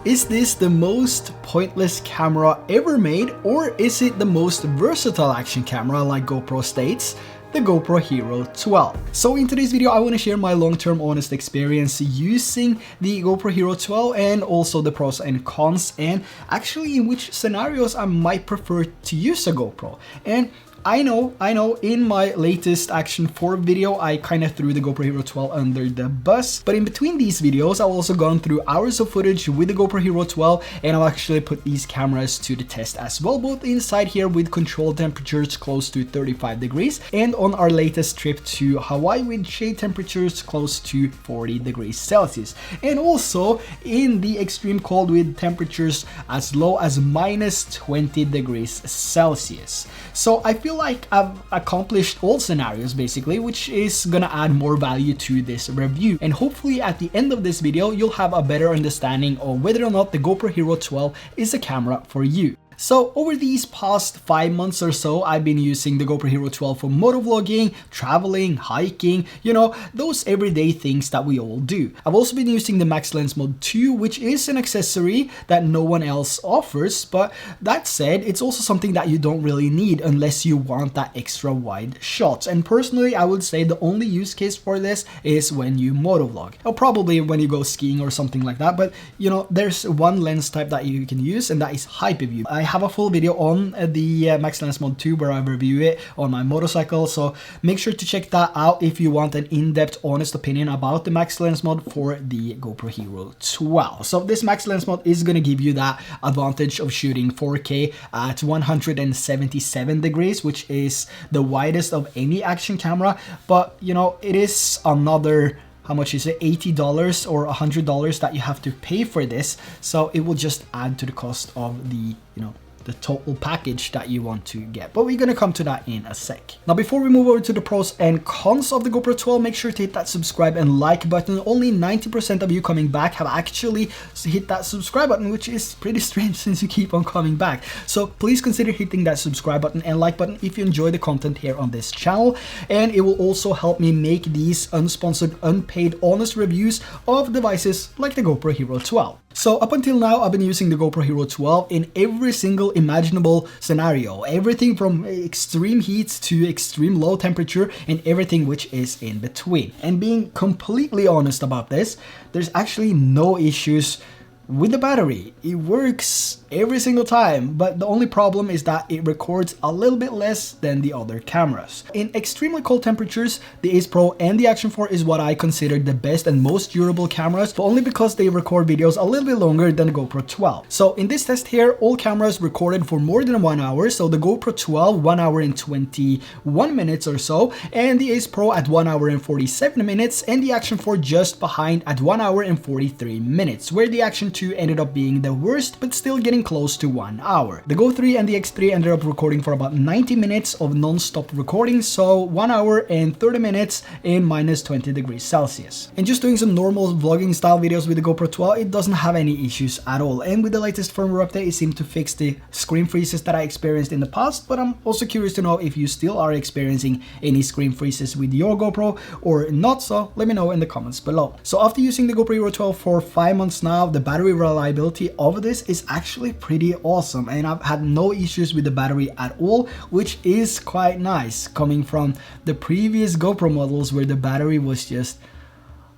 Is this the most pointless camera ever made, or is it the most versatile action camera like GoPro states? The GoPro Hero 12. So in today's video, I want to share my long-term honest experience using the GoPro Hero 12 and also the pros and cons, and actually in which scenarios I might prefer to use a GoPro. And I know, in my latest Action 4 video, I kind of threw the GoPro Hero 12 under the bus, but in between these videos, I've also gone through hours of footage with the GoPro Hero 12, and I've actually put these cameras to the test as well, both inside here with controlled temperatures close to 35 degrees, and on our latest trip to Hawaii with shade temperatures close to 40 degrees Celsius, and also in the extreme cold with temperatures as low as minus 20 degrees Celsius. So I feel like I've accomplished all scenarios basically, which is gonna add more value to this review. And hopefully at the end of this video, you'll have a better understanding of whether or not the GoPro Hero 12 is a camera for you. So over these past 5 months or so, I've been using the GoPro Hero 12 for motovlogging, traveling, hiking, you know, those everyday things that we all do. I've also been using the Max Lens Mod 2, which is an accessory that no one else offers, but that said, it's also something that you don't really need unless you want that extra wide shots. And personally, I would say the only use case for this is when you motovlog, or probably when you go skiing or something like that. But you know, there's one lens type that you can use, and that is Hyperview. I have a full video on the Max Lens Mod 2 where I review it on my motorcycle, so make sure to check that out if you want an in-depth honest opinion about the Max Lens Mod for the GoPro Hero 12. So this Max Lens Mod is going to give you that advantage of shooting 4K at 177 degrees, which is the widest of any action camera, but you know, it is another, how much is it, $80 or $100 that you have to pay for this, so it will just add to the cost of the, you know, the total package that you want to get. But we're gonna come to that in a sec. Now before we move over to the pros and cons of the GoPro 12, make sure to hit that subscribe and like button. Only 90% of you coming back have actually hit that subscribe button, which is pretty strange since you keep on coming back. So please consider hitting that subscribe button and like button if you enjoy the content here on this channel, and it will also help me make these unsponsored, unpaid, honest reviews of devices like the GoPro Hero 12. So up until now, I've been using the GoPro Hero 12 in every single imaginable scenario, everything from extreme heat to extreme low temperature and everything which is in between. And being completely honest about this, there's actually no issues with the battery. It works every single time, but the only problem is that it records a little bit less than the other cameras. In extremely cold temperatures, the Ace Pro and the Action 4 is what I consider the best and most durable cameras, but only because they record videos a little bit longer than the GoPro 12. So in this test here, all cameras recorded for more than 1 hour, so the GoPro 12 1 hour and 21 minutes or so, and the Ace Pro at 1 hour and 47 minutes, and the Action 4 just behind at 1 hour and 43 minutes, where the Action 2 ended up being the worst, but still getting close to 1 hour. The Go 3 and the X3 ended up recording for about 90 minutes of non-stop recording, so 1 hour and 30 minutes in minus 20 degrees Celsius. And just doing some normal vlogging style videos with the GoPro 12, it doesn't have any issues at all. And with the latest firmware update, it seemed to fix the screen freezes that I experienced in the past, but I'm also curious to know if you still are experiencing any screen freezes with your GoPro or not, so let me know in the comments below. So after using the GoPro Hero 12 for 5 months now, the battery reliability of this is actually pretty awesome, and I've had no issues with the battery at all, which is quite nice coming from the previous GoPro models where the battery was just,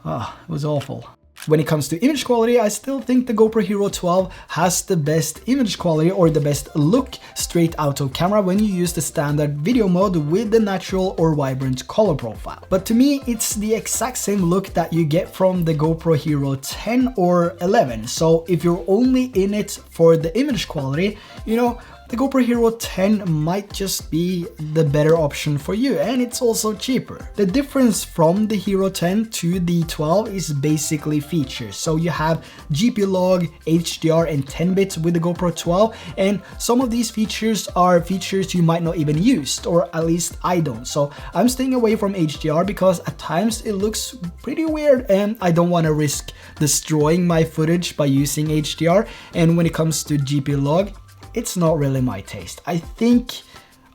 it was awful. When it comes to image quality, I still think the GoPro Hero 12 has the best image quality or the best look straight out of camera when you use the standard video mode with the natural or vibrant color profile. But to me, it's the exact same look that you get from the GoPro Hero 10 or 11. So if you're only in it for the image quality, you know, the GoPro Hero 10 might just be the better option for you, and it's also cheaper. The difference from the Hero 10 to the 12 is basically features. So you have GP log, HDR, and 10-bit with the GoPro 12, and some of these features are features you might not even use, or at least I don't. So I'm staying away from HDR because at times it looks pretty weird, and I don't want to risk destroying my footage by using HDR. And when it comes to GP log, it's not really my taste. I think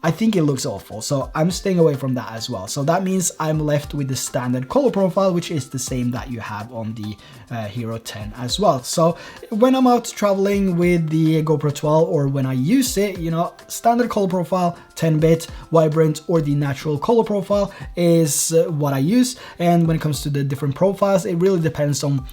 I think it looks awful, so I'm staying away from that as well. So that means I'm left with the standard color profile, which is the same that you have on the Hero 10 as well. So when I'm out traveling with the GoPro 12, or when I use it, you know, standard color profile, 10-bit, vibrant, or the natural color profile is what I use. And when it comes to the different profiles, it really depends on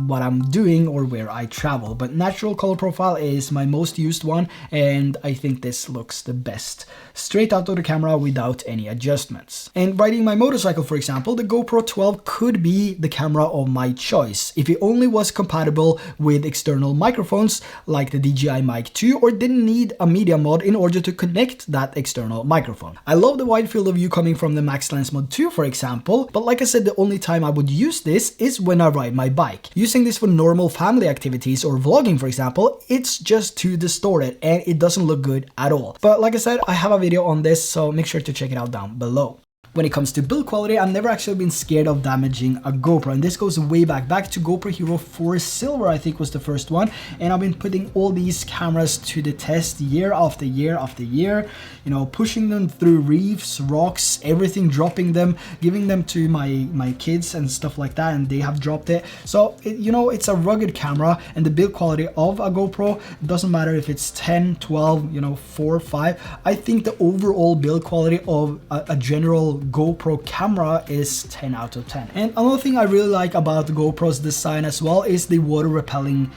what I'm doing or where I travel. But natural color profile is my most used one, and I think this looks the best straight out of the camera without any adjustments. And riding my motorcycle, for example, the GoPro 12 could be the camera of my choice if it only was compatible with external microphones like the DJI Mic 2, or didn't need a media mod in order to connect that external microphone. I love the wide field of view coming from the Max Lens Mod 2, for example, but like I said, the only time I would use this is when I ride my bike. Using this for normal family activities or vlogging, for example, it's just too distorted and it doesn't look good at all. But like I said, I have a video on this, so make sure to check it out down below. When it comes to build quality, I've never actually been scared of damaging a GoPro, and this goes way back to GoPro Hero 4 Silver, I think was the first one, and I've been putting all these cameras to the test year after year after year, you know, pushing them through reefs, rocks, everything, dropping them, giving them to my kids and stuff like that, and they have dropped it. So you know, it's a rugged camera, and the build quality of a GoPro, doesn't matter if it's 10, 12, you know, 4, 5, I think the overall build quality of a general GoPro camera is 10 out of 10. And another thing I really like about the GoPro's design as well is the water repelling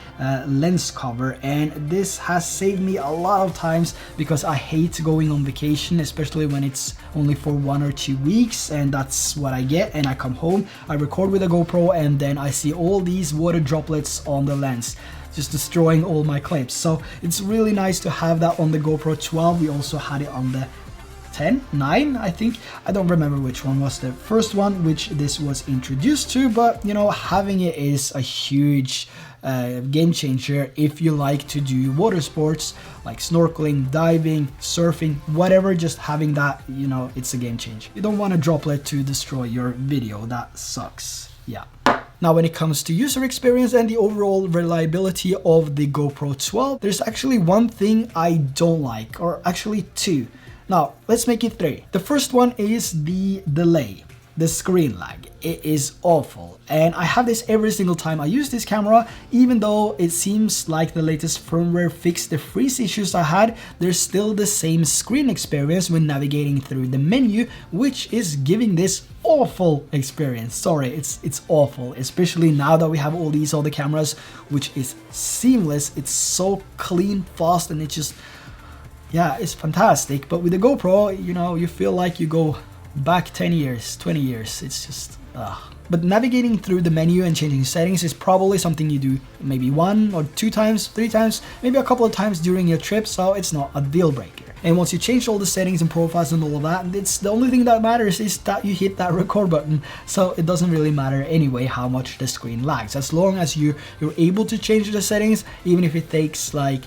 lens cover, and this has saved me a lot of times because I hate going on vacation, especially when it's only for 1 or 2 weeks, and that's what I get. And I come home, I record with a GoPro, and then I see all these water droplets on the lens, just destroying all my clips. So it's really nice to have that on the GoPro 12. We also had it on the 9, I think. I don't remember which one was the first one which this was introduced to, but you know, having it is a huge game changer if you like to do water sports like snorkeling, diving, surfing, whatever. Just having that, you know, it's a game changer. You don't want a droplet to destroy your video, that sucks. Yeah. Now, when it comes to user experience and the overall reliability of the GoPro 12, there's actually one thing I don't like, or actually two. Now, let's make it 3. The first one is the delay, the screen lag. It is awful, and I have this every single time I use this camera. Even though it seems like the latest firmware fixed the freeze issues I had, there's still the same screen experience when navigating through the menu, which is giving this awful experience. Sorry, it's awful, especially now that we have all these other cameras, which is seamless. It's so clean, fast, and it just, yeah, it's fantastic. But with the GoPro, you know, you feel like you go back 10 years, 20 years. It's just, But navigating through the menu and changing settings is probably something you do maybe 1 or 2 times, 3 times, maybe a couple of times during your trip, so it's not a deal breaker. And once you change all the settings and profiles and all of that, it's the only thing that matters is that you hit that record button. So it doesn't really matter anyway how much the screen lags, as long as you're able to change the settings, even if it takes like,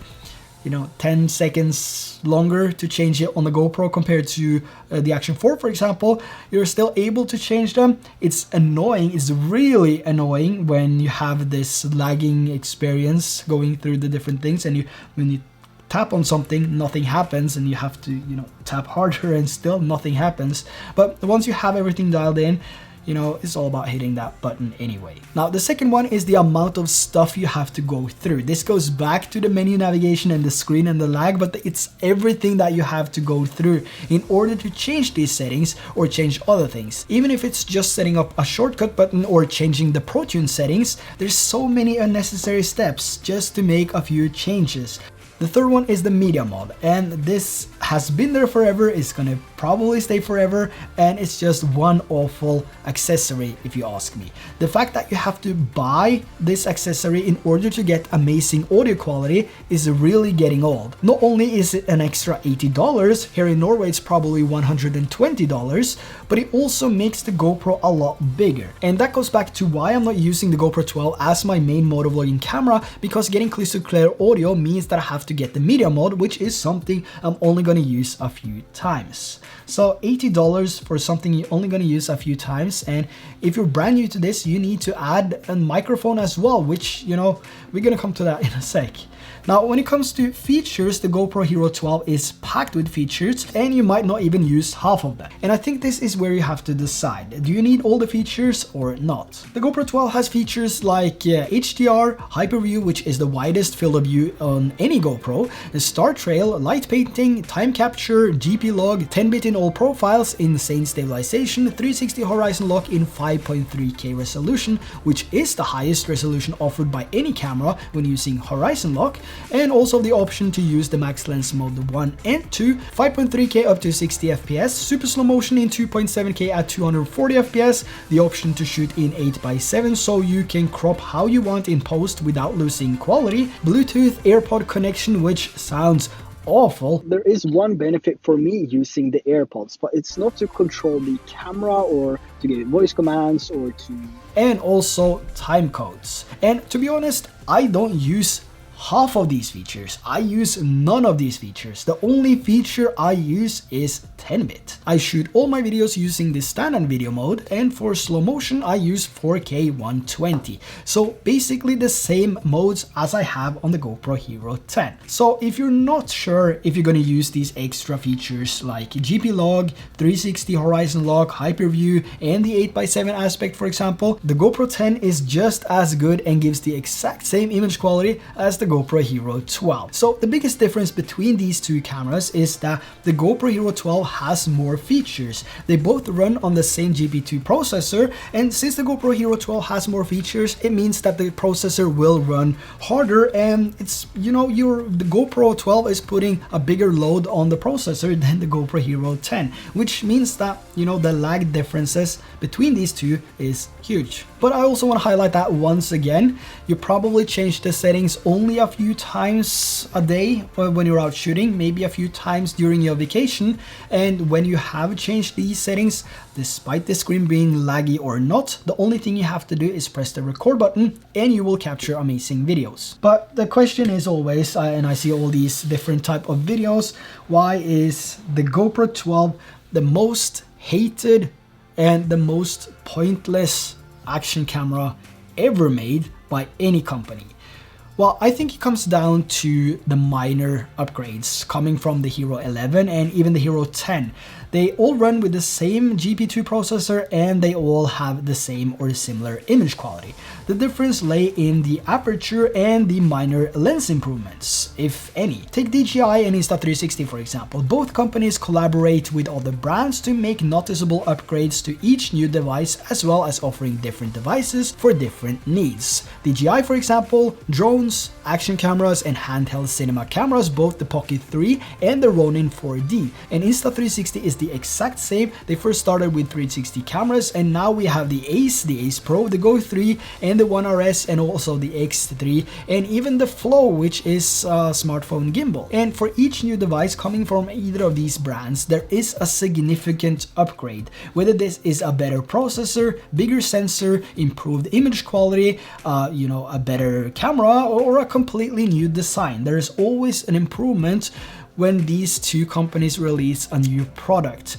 you know, 10 seconds longer to change it on the GoPro compared to the Action 4, for example, you're still able to change them. It's annoying, it's really annoying when you have this lagging experience going through the different things, and when you tap on something, nothing happens, and you have to, you know, tap harder and still nothing happens. But once you have everything dialed in, you know, it's all about hitting that button anyway. Now, the second one is the amount of stuff you have to go through. This goes back to the menu navigation and the screen and the lag, but it's everything that you have to go through in order to change these settings or change other things. Even if it's just setting up a shortcut button or changing the ProTune settings, there's so many unnecessary steps just to make a few changes. The third one is the media mod, and this has been there forever, it's gonna probably stay forever, and it's just one awful accessory if you ask me. The fact that you have to buy this accessory in order to get amazing audio quality is really getting old. Not only is it an extra $80, here in Norway it's probably $120, but it also makes the GoPro a lot bigger. And that goes back to why I'm not using the GoPro 12 as my main motovlogging camera, because getting crystal clear audio means that I have to get the media mod, which is something I'm only going gonna use a few times. So $80 for something you're only gonna use a few times, and if you're brand new to this, you need to add a microphone as well, which, you know, we're gonna come to that in a sec. Now, when it comes to features, the GoPro Hero 12 is packed with features, and you might not even use half of them. And I think this is where you have to decide. Do you need all the features or not? The GoPro 12 has features like HDR, Hyperview, which is the widest field of view on any GoPro, Star Trail, light painting, time capture, GP log, 10-bit in all profiles, insane stabilization, 360 horizon lock in 5.3K resolution, which is the highest resolution offered by any camera when using horizon lock, and also the option to use the max lens mode 1 and 2, 5.3K up to 60 FPS, super slow motion in 2.7K at 240 FPS, the option to shoot in 8x7 so you can crop how you want in post without losing quality, Bluetooth AirPod connection, which sounds awful. There is one benefit for me using the AirPods, but it's not to control the camera or to give voice commands or to... And also time codes. And to be honest, I don't use half of these features. I use none of these features. The only feature I use is 10-bit. I shoot all my videos using the standard video mode, and for slow motion I use 4K 120. So basically the same modes as I have on the GoPro Hero 10. So if you're not sure if you're gonna use these extra features like GP log, 360 horizon lock, Hyperview, and the 8x7 aspect, for example, the GoPro 10 is just as good and gives the exact same image quality as the GoPro Hero 12. So the biggest difference between these two cameras is that the GoPro Hero 12 has more features. They both run on the same GP2 processor, and since the GoPro Hero 12 has more features, it means that the processor will run harder, and it's, you know, the GoPro 12 is putting a bigger load on the processor than the GoPro Hero 10, which means that, you know, the lag differences between these two is huge. But I also want to highlight that once again, you probably change the settings only a few times a day when you're out shooting, maybe a few times during your vacation, and when you have changed these settings, despite the screen being laggy or not, the only thing you have to do is press the record button and you will capture amazing videos. But the question is always, and I see all these different type of videos, why is the GoPro 12 the most hated and the most pointless action camera ever made by any company? Well, I think it comes down to the minor upgrades coming from the Hero 11 and even the Hero 10. They all run with the same GP2 processor and they all have the same or similar image quality. The difference lay in the aperture and the minor lens improvements, if any. Take DJI and Insta360 for example. Both companies collaborate with other brands to make noticeable upgrades to each new device, as well as offering different devices for different needs. DJI, for example, drones, action cameras, and handheld cinema cameras, both the Pocket 3 and the Ronin 4D. And Insta360 is the exact same. They first started with 360 cameras, and now we have the Ace Pro, the Go 3, and the One RS, and also the X3, and even the Flow, which is a smartphone gimbal. And for each new device coming from either of these brands, there is a significant upgrade. Whether this is a better processor, bigger sensor, improved image quality, a better camera, or a completely new design. There is always an improvement when these two companies release a new product.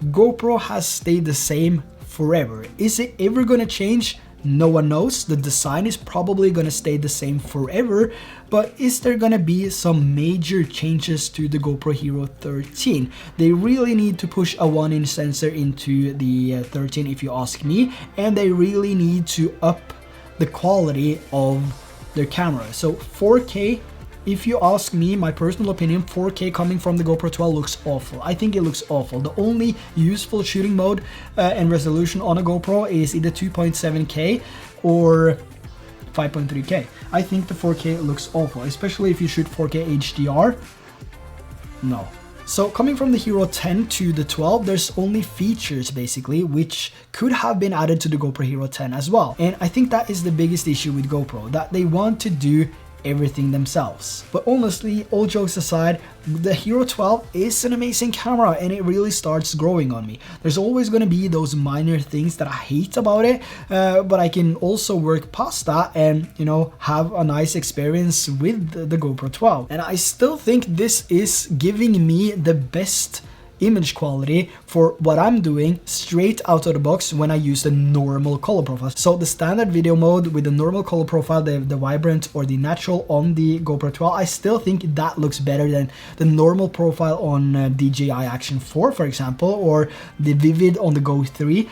GoPro has stayed the same forever. Is it ever gonna change? No one knows. The design is probably gonna stay the same forever, but is there gonna be some major changes to the GoPro Hero 13? They really need to push a 1-inch sensor into the 13 if you ask me, and they really need to up the quality of their camera. So 4K, if you ask me, my personal opinion, 4K coming from the GoPro 12 looks awful. I think it looks awful. The only useful shooting mode and resolution on a GoPro is either 2.7K or 5.3K. I think the 4K looks awful, especially if you shoot 4K HDR. No. So coming from the Hero 10 to the 12, there's only features basically which could have been added to the GoPro Hero 10 as well. And I think that is the biggest issue with GoPro, that they want to do everything themselves. But honestly, all jokes aside, the Hero 12 is an amazing camera and it really starts growing on me. There's always going to be those minor things that I hate about it, but I can also work past that and, you know, have a nice experience with the GoPro 12. And I still think this is giving me the best image quality for what I'm doing straight out of the box when I use the normal color profile. So the standard video mode with the normal color profile, the vibrant or the natural on the GoPro 12, I still think that looks better than the normal profile on DJI Action 4, for example, or the vivid on the Go 3.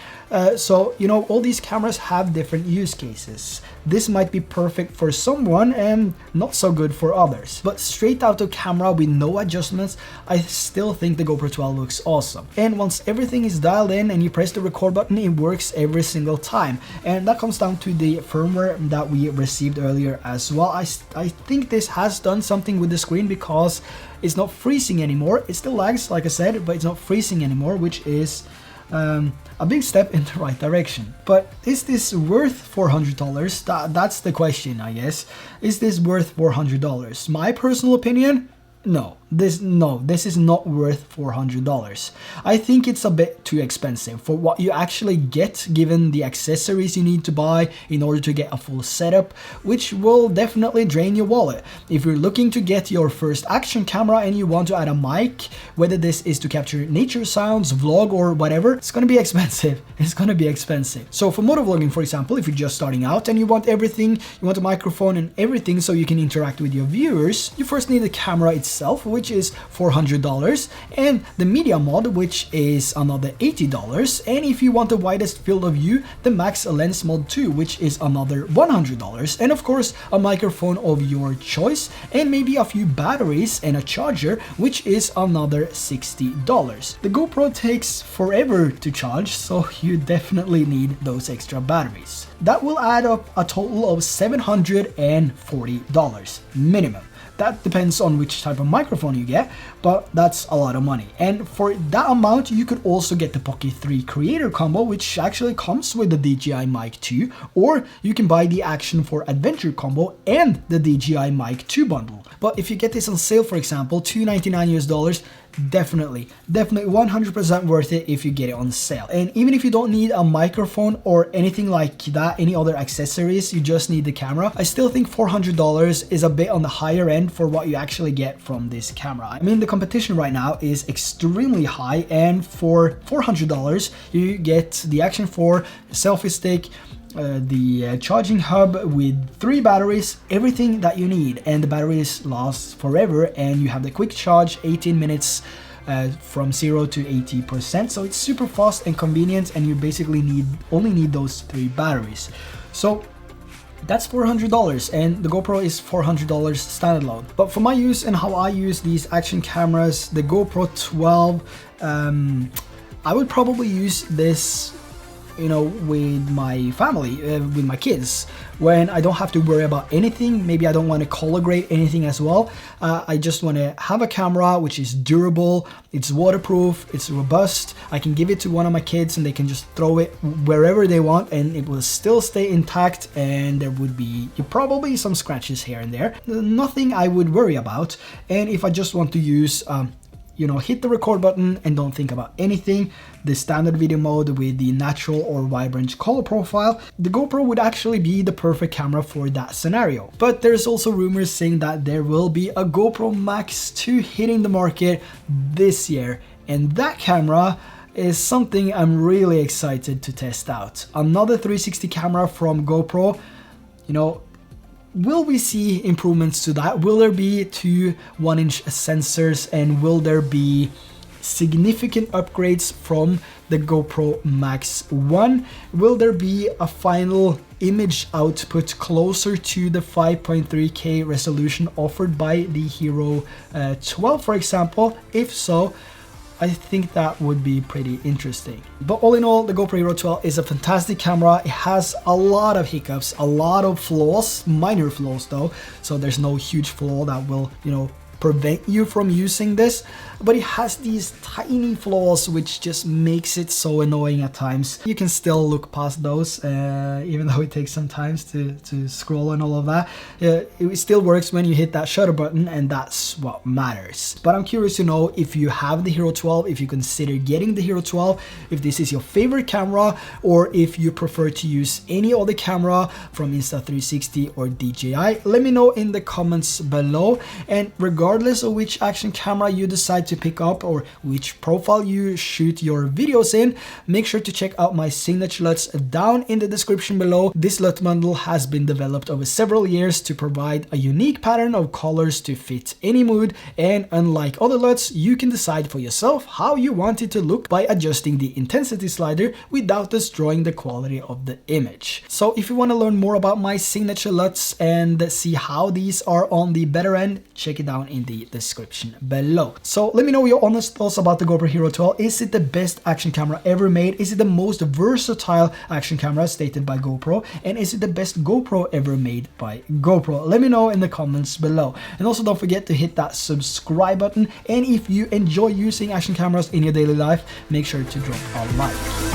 So, you know, all these cameras have different use cases. This might be perfect for someone and not so good for others. But straight out of camera with no adjustments, I still think the GoPro 12 looks awesome. And once everything is dialed in and you press the record button, it works every single time. And that comes down to the firmware that we received earlier as well. I think this has done something with the screen because it's not freezing anymore. It still lags, like I said, but it's not freezing anymore, which is a big step in the right direction. But is this worth $400? That's the question, I guess. Is this worth $400? My personal opinion, no. This is not worth $400. I think it's a bit too expensive for what you actually get, given the accessories you need to buy in order to get a full setup, which will definitely drain your wallet. If you're looking to get your first action camera and you want to add a mic, whether this is to capture nature sounds, vlog or whatever, it's gonna be expensive. It's gonna be expensive. So for motovlogging, for example, if you're just starting out and you want everything, you want a microphone and everything so you can interact with your viewers, you first need the camera itself, which is $400, and the media mod, which is another $80, and if you want the widest field of view, the max lens mod 2, which is another $100, and of course a microphone of your choice, and maybe a few batteries and a charger, which is another $60. The GoPro takes forever to charge, so you definitely need those extra batteries. That will add up a total of $740 minimum. That depends on which type of microphone you get, but that's a lot of money. And for that amount, you could also get the Pocket 3 Creator combo, which actually comes with the DJI Mic 2, or you can buy the Action 4 Adventure combo and the DJI Mic 2 bundle. But if you get this on sale, for example, $299 US, definitely 100% worth it if you get it on sale. And even if you don't need a microphone or anything like that, any other accessories, you just need the camera, I still think $400 is a bit on the higher end for what you actually get from this camera. I mean, the competition right now is extremely high, and for $400 you get the Action 4 selfie stick, the charging hub with 3 batteries, everything that you need, and the batteries last forever, and you have the quick charge, 18 minutes from 0 to 80%, so it's super fast and convenient, and you basically only need those 3 batteries. So that's $400, and the GoPro is $400 standalone. But for my use and how I use these action cameras, the GoPro 12, I would probably use this, you know, with my family, with my kids, when I don't have to worry about anything. Maybe I don't want to color grade anything as well. I just want to have a camera which is durable, it's waterproof, it's robust. I can give it to one of my kids and they can just throw it wherever they want and it will still stay intact, and there would be probably some scratches here and there. Nothing I would worry about. And if I just want to use you know, hit the record button and don't think about anything, the standard video mode with the natural or vibrant color profile, the GoPro would actually be the perfect camera for that scenario. But there's also rumors saying that there will be a GoPro Max 2 hitting the market this year, and that camera is something I'm really excited to test out. Another 360 camera from GoPro, you know. Will we see improvements to that? Will there be 2 1-inch sensors, and will there be significant upgrades from the GoPro Max 1? Will there be a final image output closer to the 5.3K resolution offered by the Hero 12, for example? If so, I think that would be pretty interesting. But all in all, the GoPro Hero 12 is a fantastic camera. It has a lot of hiccups, a lot of flaws, minor flaws though, so there's no huge flaw that will, you know, prevent you from using this, but it has these tiny flaws which just makes it so annoying at times. You can still look past those, even though it takes some time to scroll and all of that. It still works when you hit that shutter button, and that's what matters. But I'm curious to know if you have the Hero 12, if you consider getting the Hero 12, if this is your favorite camera, or if you prefer to use any other camera from Insta360 or DJI. Let me know in the comments below. And regardless of which action camera you decide to pick up or which profile you shoot your videos in, make sure to check out my signature LUTs down in the description below. This LUT bundle has been developed over several years to provide a unique pattern of colors to fit any mood, and unlike other LUTs, you can decide for yourself how you want it to look by adjusting the intensity slider without destroying the quality of the image. So if you want to learn more about my signature LUTs and see how these are on the better end, check it down in the description below. So let me know your honest thoughts about the GoPro Hero 12. Is it the best action camera ever made? Is it the most versatile action camera stated by GoPro? And is it the best GoPro ever made by GoPro? Let me know in the comments below. And also don't forget to hit that subscribe button. And if you enjoy using action cameras in your daily life, make sure to drop a like.